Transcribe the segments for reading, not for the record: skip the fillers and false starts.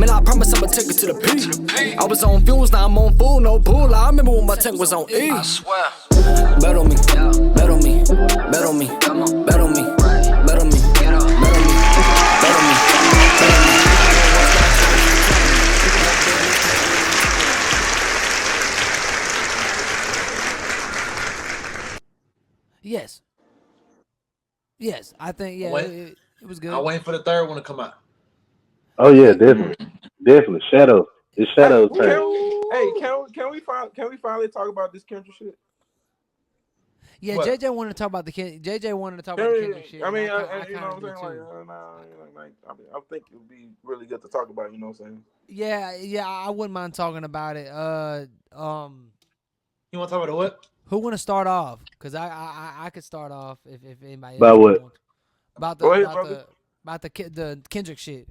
Man, I promise I'ma take it to the peak. I was on fumes, now I'm on full, no pool. I remember when my tank was on E. I swear. Bet on me, bet on me, bet on me, come on, bet on me, bet on me, get up, bet on me, bet on me, bet on me. Yes, I think it was good. I'm waiting for the third one to come out. Oh yeah, definitely. Shadow. It's Shadow's turn. Can we finally talk about this Kendrick shit? Yeah, What? JJ wanted to talk about the JJ wanted to talk about the Kendrick shit. I mean, and I you know what I'm kinda saying? do Like, I think it would be really good to talk about. You know what I'm saying? Yeah, I wouldn't mind talking about it. You want to talk about the what? Who want to start off? Cause I could start off if anybody About else what? wants. About Go ahead, brother. the Kendrick shit.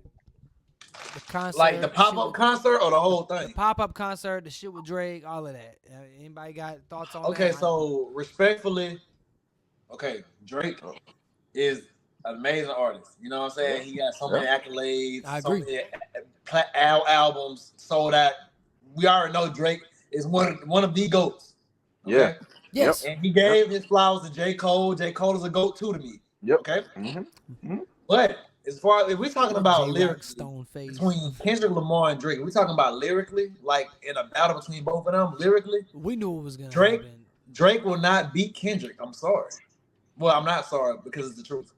The concert, Like the pop-up concert or the whole thing? the pop-up concert, the shit with Drake, all of that. Anybody got thoughts on that? Okay, so respectfully, Drake is an amazing artist. You know what I'm saying? He got so many accolades, I so agree. many albums sold out. We already know Drake is one of the GOATs. Okay? Yeah. Yes. And he gave his flowers to J. Cole. J. Cole is a GOAT too to me. Yep. Okay? Mm-hmm. But as far as if we're talking about J-Rock lyrically, Stone Face. between Kendrick Lamar and Drake, we're talking about lyrically, like in a battle between both of them, lyrically, We knew it was gonna Drake happen. Drake will not beat Kendrick. I'm sorry. Well, I'm not sorry because it's the truth.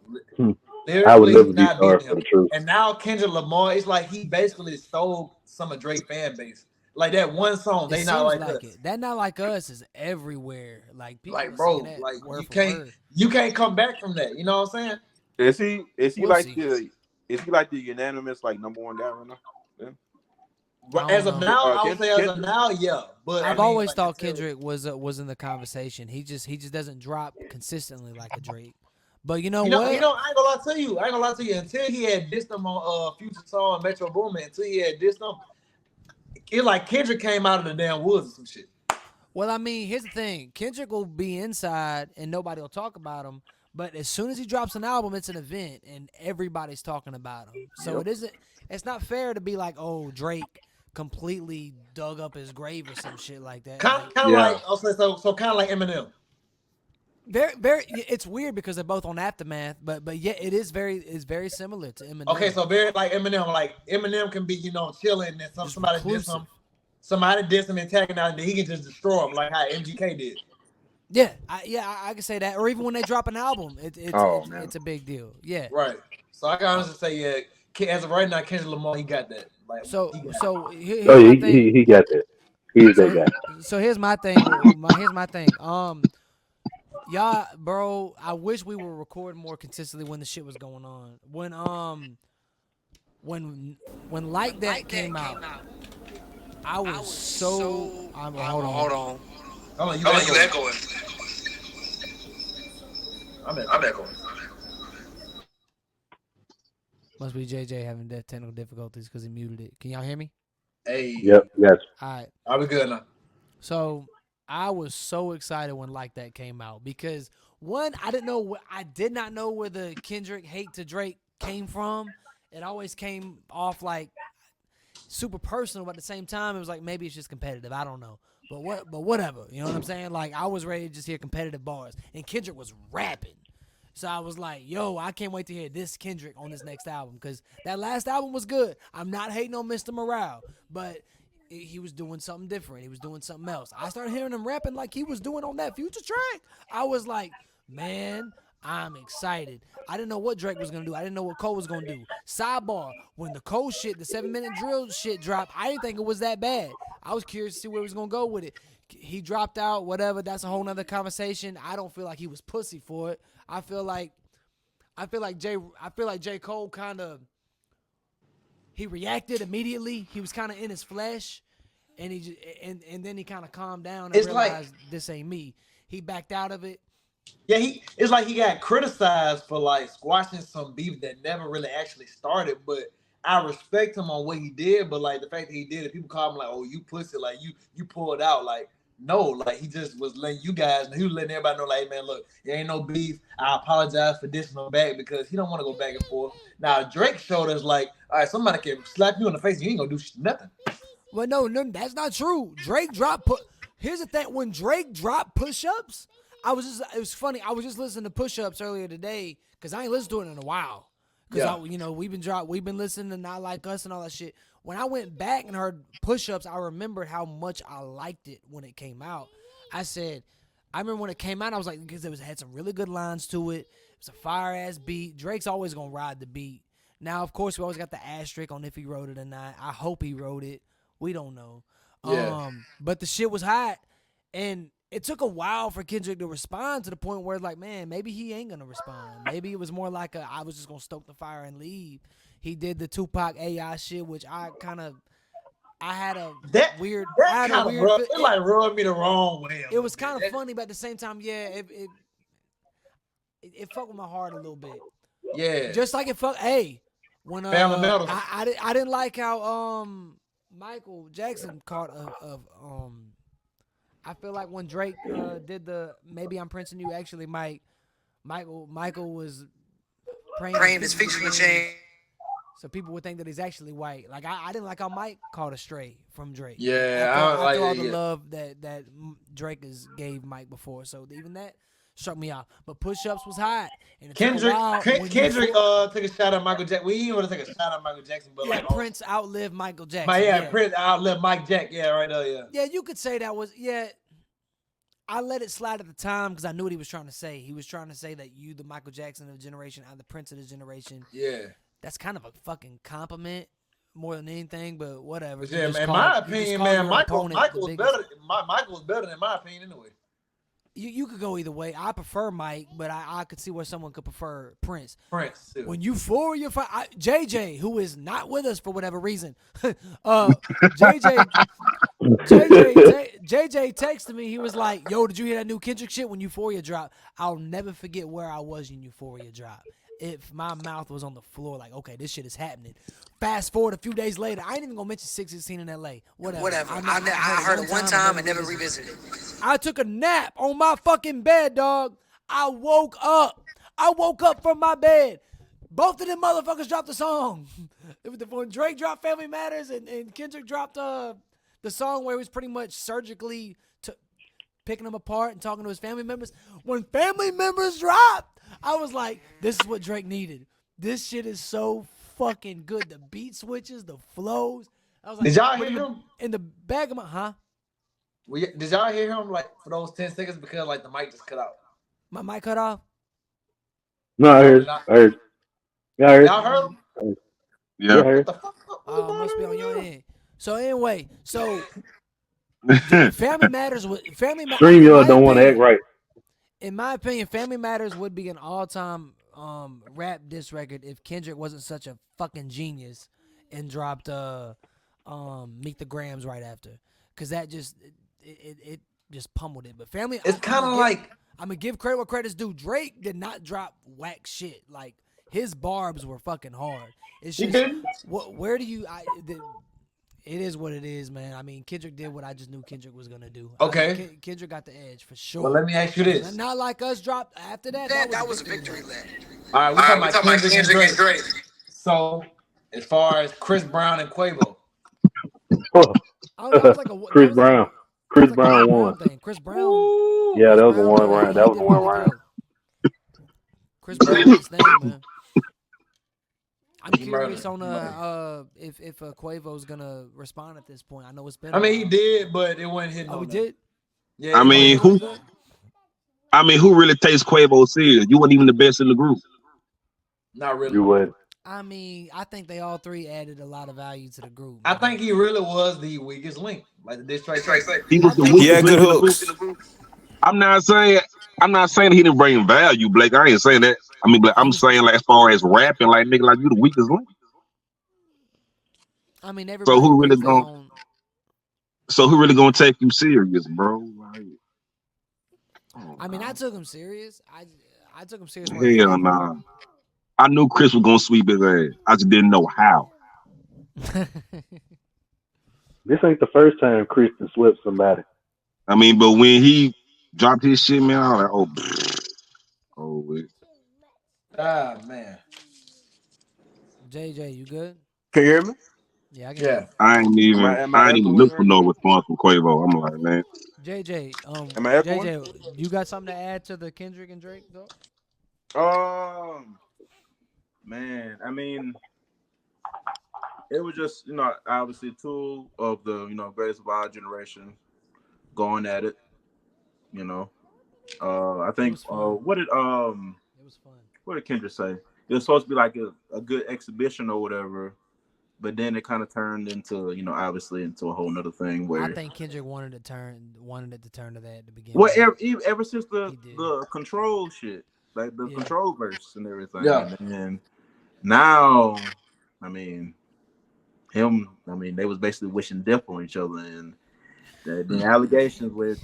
I would Lyrically, never he's be not sorry beating for him. the truth. And now Kendrick Lamar, it's like he basically stole some of Drake's fan base. Like that one song, It they seems not like like us. it. That Not Like Us is everywhere. Like people Like are bro, saying that like word you for you word. can't come back from that. You know what I'm saying? Is he We'll like see. the unanimous like number one guy right now? Yeah. But I as don't of know. now, I would say as of Kendrick? now, yeah. But I I've mean, always like, thought until- Kendrick was in the conversation. He just doesn't drop consistently like a Drake. But you know what? I ain't gonna lie to you. I ain't gonna lie to you. Until he had dissed them on Future Song and Metro Boomin, until he had dissed them, it like Kendrick came out of the damn woods or some shit. Well, I mean, here's the thing. Kendrick will be inside and nobody will talk about him. But as soon as he drops an album, it's an event and everybody's talking about him. So it's not fair to be like, oh, Drake completely dug up his grave or some shit like that. Kind Like, of Yeah. like I'll say so kind of like Eminem. very it's weird because they're both on Aftermath, but yeah, it's very similar to Eminem. Okay, so very like Eminem. Like Eminem can be chilling and Just somebody diss reclusive. him, somebody diss him and tag him out, and then he can just destroy him like how MGK did. Yeah, I can say that. Or even when they drop an album, Man. it's a big deal. Yeah. Right. So I can honestly say as of right now, Kendrick Lamar he got that. Like So he got it. here's Oh my yeah, thing. he got that. He's that guy. So here's my thing. Here's my thing. Y'all, bro, I wish we were recording more consistently when the shit was going on. When Like That came out, I was so. Hold on. Hold on. Hold on, you echoing. I'm echoing. Must be JJ having technical difficulties because he muted it. Can y'all hear me? Hey. Yep, gotcha. All right. I'll be good now. So I was so excited when Like That came out because one, I did not know where the Kendrick hate to Drake came from. It always came off like super personal, but at the same time, it was like maybe it's just competitive. I don't know, but whatever. You know what I'm saying? Like I was ready to just hear competitive bars, and Kendrick was rapping. So I was like, yo, I can't wait to hear this Kendrick on this next album because that last album was good. I'm not hating on Mr. Morale, but he was doing something different. He was doing something else. I started hearing him rapping like he was doing on that Future track. I was like, man, I'm excited. I didn't know what Drake was going to do. I didn't know what Cole was going to do. Sidebar, when the Cole shit, the 7-minute drill shit dropped, I didn't think it was that bad. I was curious to see where he was going to go with it. He dropped out, whatever. That's a whole nother conversation. I don't feel like he was pussy for it. I feel like J. Cole kind of, he reacted immediately. He was kind of in his flesh, and and then he kind of calmed down and It's realized this ain't me. He backed out of it. Yeah, it's like he got criticized for like squashing some beef that never really actually started, but I respect him on what he did, but like the fact that he did it, people call him like, oh, you pussy, like you pulled out. Like No, like he just was letting you guys. He was letting everybody know, like, hey, man, look, there ain't no beef. I apologize for dissing him back because he don't want to go back and forth. Now Drake showed us, like, all right, somebody can slap you in the face, you ain't gonna do nothing. Well, no, that's not true. Drake dropped. Here's the thing: when Drake dropped push-ups, it was funny. I was just listening to push-ups earlier today because I ain't listened to it in a while. Because we've been listening to Not Like Us and all that shit. When I went back and heard push-ups, I remembered how much I liked it when it came out. I remember when it came out, I was like, because it had some really good lines to it. It was a fire-ass beat. Drake's always gonna ride the beat. Now, of course, we always got the asterisk on if he wrote it or not. I hope he wrote it. We don't know. Yeah. But the shit was hot, and it took a while for Kendrick to respond to the point where it's like, man, maybe he ain't gonna respond. Maybe it was more like I was just gonna stoke the fire and leave. He did the Tupac AI shit, which I had a weird. That kind of it like rubbed me the wrong way. It was kind of funny, but at the same time, yeah, it fucked with my heart a little bit. Yeah. Just like it fucked. Hey, when Family Matters. I didn't like how Michael Jackson caught I feel like when Drake did the Maybe I'm Prince and You, actually Michael was praying his feet to change. So people would think that he's actually white. Like I didn't like how Mike caught a stray from Drake. Yeah, after all the love that Drake gave Mike before. So even that struck me out. But push-ups was hot. And Kendrick took a shot at Michael Jackson. We didn't want to take a shot at Michael Jackson, but Prince outlived Michael Jackson. Prince outlived Mike Jack. Yeah, right there. Yeah. Yeah, you could say that was I let it slide at the time because I knew what he was trying to say. He was trying to say that you, the Michael Jackson of the generation, I'm the Prince of the generation. Yeah. That's kind of a fucking compliment more than anything, but whatever. Yeah, man. In my opinion, man, Michael was better. Michael was better in my opinion, anyway. You could go either way. I prefer Mike, but I could see where someone could prefer Prince. Too. When Euphoria, JJ, who is not with us for whatever reason, JJ texted me. He was like, "Yo, did you hear that new Kendrick shit when Euphoria dropped?" I'll never forget where I was when Euphoria dropped. If my mouth was on the floor, like, okay, this shit is happening. Fast forward a few days later, I ain't even gonna mention 616 in LA. Whatever. I heard it one time and never revisited it. I took a nap on my fucking bed, dog. I woke up from my bed. Both of them motherfuckers dropped the song. When Drake dropped Family Matters and Kendrick dropped the song where he was pretty much surgically picking them apart and talking to his family members. When family members dropped, I was like, this is what Drake needed. This shit is so fucking good. The beat switches, the flows. I was like, did y'all hear him? In the back of my, Did y'all hear him like for those 10 seconds because like the mic just cut out? My mic cut off? No, I heard. Yeah, I heard. Y'all heard him? Yeah, I heard. Must be on your end. So anyway, Family Matters would StreamYard don't want to act right. In my opinion, Family Matters would be an all-time rap diss record if Kendrick wasn't such a fucking genius and dropped Meet the Grams right after, because that just it just pummeled it. But Family, it's kind of like I'm gonna give credit where credit's due. Drake did not drop whack shit. Like his barbs were fucking hard. It's just where do you? It is what it is, man. I mean, Kendrick did what I just knew Kendrick was gonna do. Okay, Kendrick got the edge for sure. Well, let me ask you this: Not Like Us dropped after that. That was a victory lap. All right, we're talking about Kendrick and Drake. So, as far as Chris Brown and Quavo, Chris Brown won. Chris Brown. Yeah, that was the one round. That was the one round. Chris Brown was his name, man. I'm curious on if Quavo's gonna respond at this point. I know it's been. I mean, he did, but it wasn't hitting. Oh, he did. Yeah. I mean, who really takes Quavo serious? You weren't even the best in the group. Not really. You would. I mean, I think they all three added a lot of value to the group. I think he really was the weakest link, like the diss track. He was the weakest link in the group. I'm not saying he didn't bring value, Blake. I ain't saying that. I mean, but I'm saying like as far as rapping, like nigga, like you the weakest link. I mean, everybody. So who really gonna take you serious, bro? Like, I mean, I took him serious. I took him serious. Hell nah. I knew Chris was gonna sweep his ass. I just didn't know how. This ain't the first time Chris swept somebody. I mean, but when he dropped his shit, man, I was like, oh, wait. Ah, man. JJ, you good? Can you hear me? Yeah, I can. Yeah. I ain't even Am I look for echoing? no response from Quavo. I'm like, man, JJ, Am I echoing? JJ, you got something to add to the Kendrick and Drake though? Man, I mean, it was just, obviously two of the, greatest of our generation going at it. I think was fun. what did It was fun. what did Kendrick say? It was supposed to be like a good exhibition or whatever, but then it kind of turned into, obviously into a whole nother thing where I think Kendrick wanted it to turn to that at the beginning. well, ever since the control shit, like the control verse and everything. Yeah. And now, I mean, they was basically wishing death on each other, and the allegations with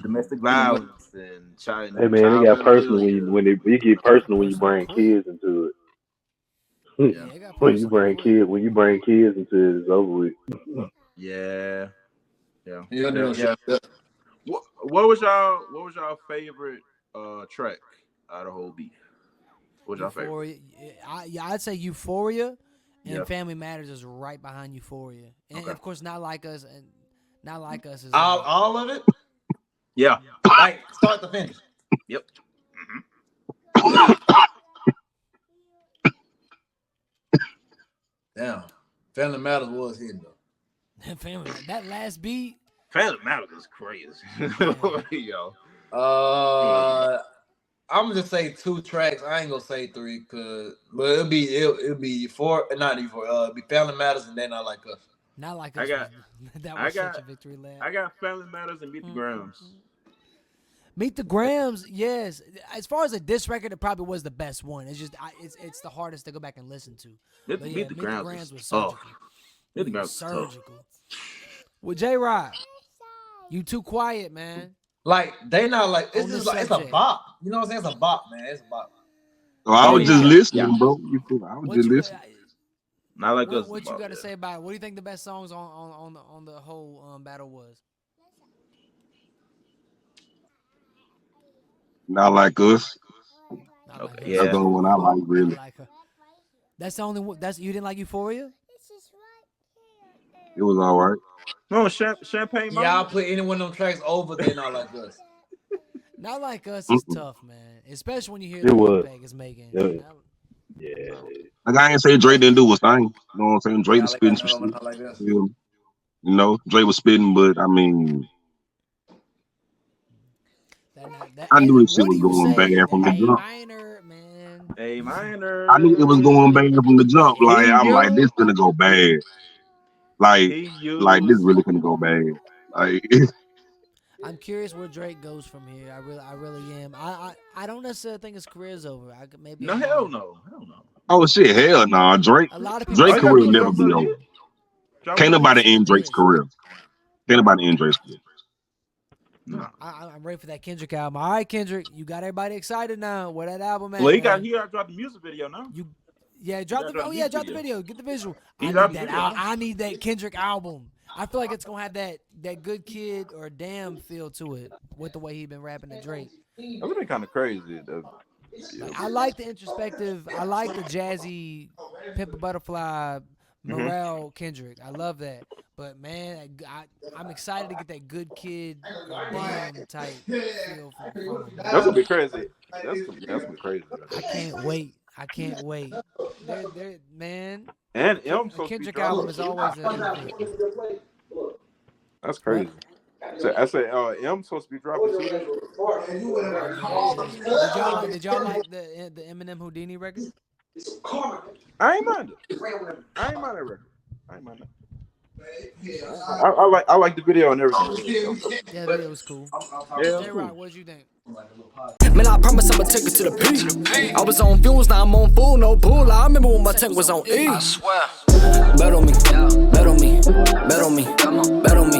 domestic violence and child. Hey man, it got personal when you get personal when you bring kids into it. It got When you personal. bring kids into it, it's over with. Yeah. Yeah. What was y'all favorite track out of whole beef? What's your favorite? Euphoria. I'd say Euphoria and Yeah. Family Matters is right behind Euphoria, and Okay. of course, Not Like Us is All of it? Yeah. Like, start to finish. Yep. Damn. Family Matters was hitting though. Family. That last beat. Family Matters is crazy. Yo. I'm gonna just say 2 tracks. I ain't gonna say 3, but it'll be 4, not even 4. It'll be Family Matters and then Not Like Us. Not Like Us. That was such a victory lap. I got Family Matters and Meet the Grams. Meet the Grams, yes. As far as a diss record, it probably was the best one. It's just it's the hardest to go back and listen to. But yeah, Meet the Grams was tough. surgical. Meet the Grams was Surgical. Well, J-Rod, you too quiet, man. Like they not like it's On just the like it's a subject. bop. You know what I'm saying? It's a bop, man. It's a bop. So I was just listening, bro. I was What just you, listening. Not like us. what you got to say about it? What do you think the best songs on the whole battle was? Not Like Us. Not Okay, Like Us. yeah. That's the only one I like, Not really. Like Her. That's the only one. You didn't like Euphoria? It was all right. No, Champagne Y'all Mama. put any one of them tracks over, they Not Like Us. Not Like Us is tough, man. Especially when you hear It the was. Peg is making. Yeah. Like I ain't say Dre didn't do his thing. You know what I'm saying? Dre Yeah, was I spitting like some shit. Not Like Us. You know, Dre was spitting, but I mean, I knew this shit was going bad from the jump. Minor, man. A minor. I knew it was going bad from the jump. Like I'm like, this gonna go bad. Like this really gonna go bad. Like I'm curious where Drake goes from here. I really am. I don't necessarily think his career's over. I could maybe. No, hell no. oh shit, hell nah. Drake A lot of people. Drake's say career he never goes be to over. Drop Can't one. nobody end Drake's career. Can't nobody end Drake's career. No. I'm ready for that Kendrick album. All right, Kendrick, you got everybody excited now. Where that album at? Well, he man? dropped the music video now. Drop the drop drop the the video. Get the visual. He I dropped need the that. video. I need that Kendrick album. I feel like it's gonna have that Good Kid or Damn feel to it with the way he been rapping to Drake. That would be kind of crazy. I like the introspective. I like the jazzy Pimp a Butterfly morale Kendrick. I love that. But man, I'm excited to get that Good Kid or Damn type feel from him. That's gonna be crazy. That's gonna be crazy. I can't wait. They're man. And A Kendrick album is always an innovation. That's crazy. So I say, M's supposed to be dropping too. Did y'all like the Eminem Houdini record? I ain't mind it. I ain't mind that record. I ain't mind that. I like the video and everything. Yeah, the video was cool. Yeah, J-Rock, what'd you think? Man, I promise I'ma take it to the peak. I was on fumes, now I'm on full, no pool. I remember when my tank was on E. I swear. Bet on me, bet on me, bet on me, bet on me.